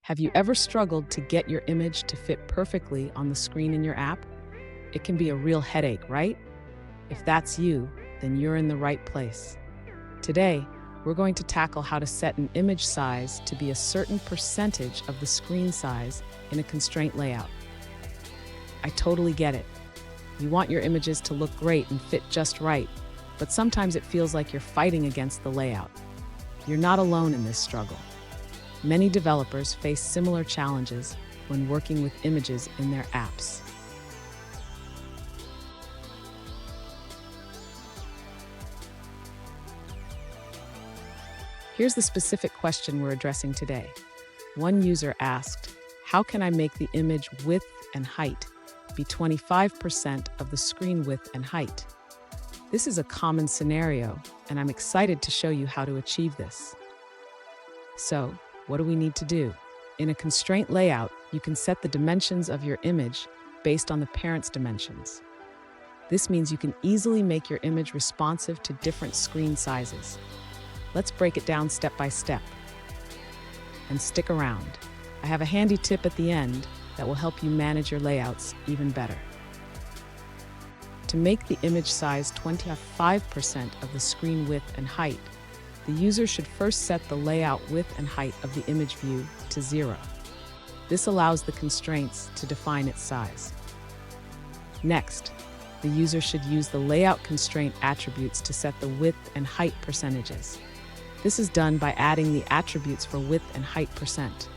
Have you ever struggled to get your image to fit perfectly on the screen in your app? It can be a real headache, right? If that's you, then you're in the right place. Today, we're going to tackle how to set an image size to be a certain percentage of the screen size in a constraint layout. I totally get it. You want your images to look great and fit just right, but sometimes it feels like you're fighting against the layout. You're not alone in this struggle. Many developers face similar challenges when working with images in their apps. Here's the specific question we're addressing today. One user asked, how can I make the image width and height be 25% of the screen width and height? This is a common scenario, and I'm excited to show you how to achieve this. So, what do we need to do? In a constraint layout, you can set the dimensions of your image based on the parent's dimensions. This means you can easily make your image responsive to different screen sizes. Let's break it down step by step. And stick around. I have a handy tip at the end that will help you manage your layouts even better. To make the image size 25% of the screen width and height, the user should first set the layout width and height of the image view to 0. This allows the constraints to define its size. Next, the user should use the layout constraint attributes to set the width and height percentages. This is done by adding the attributes for width and height percent.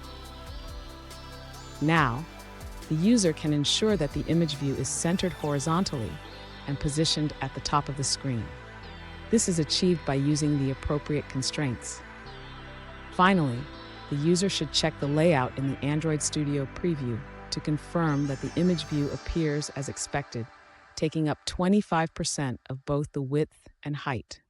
Now, the user can ensure that the image view is centered horizontally and positioned at the top of the screen. This is achieved by using the appropriate constraints. Finally, the user should check the layout in the Android Studio preview to confirm that the image view appears as expected, taking up 25% of both the width and height.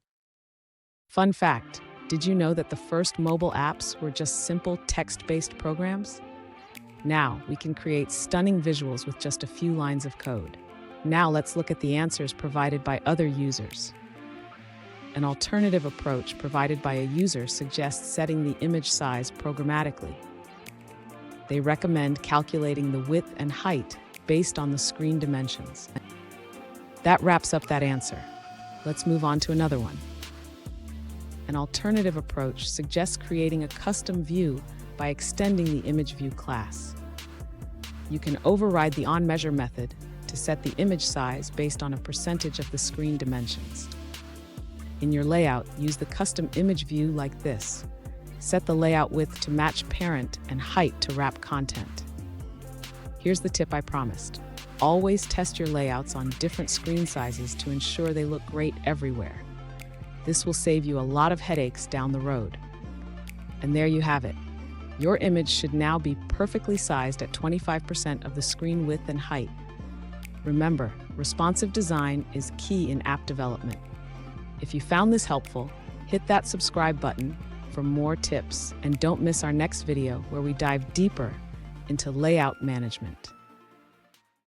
Fun fact, did you know that the first mobile apps were just simple text-based programs? Now, we can create stunning visuals with just a few lines of code. Now let's look at the answers provided by other users. An alternative approach provided by a user suggests setting the image size programmatically. They recommend calculating the width and height based on the screen dimensions. That wraps up that answer. Let's move on to another one. An alternative approach suggests creating a custom view by extending the image view class. You can override the onMeasure method to set the image size based on a percentage of the screen dimensions. In your layout, use the custom image view like this. Set the layout width to match parent and height to wrap content. Here's the tip I promised. Always test your layouts on different screen sizes to ensure they look great everywhere. This will save you a lot of headaches down the road. And there you have it. Your image should now be perfectly sized at 25% of the screen width and height. Remember, responsive design is key in app development. If you found this helpful, hit that subscribe button for more tips, and don't miss our next video where we dive deeper into layout management.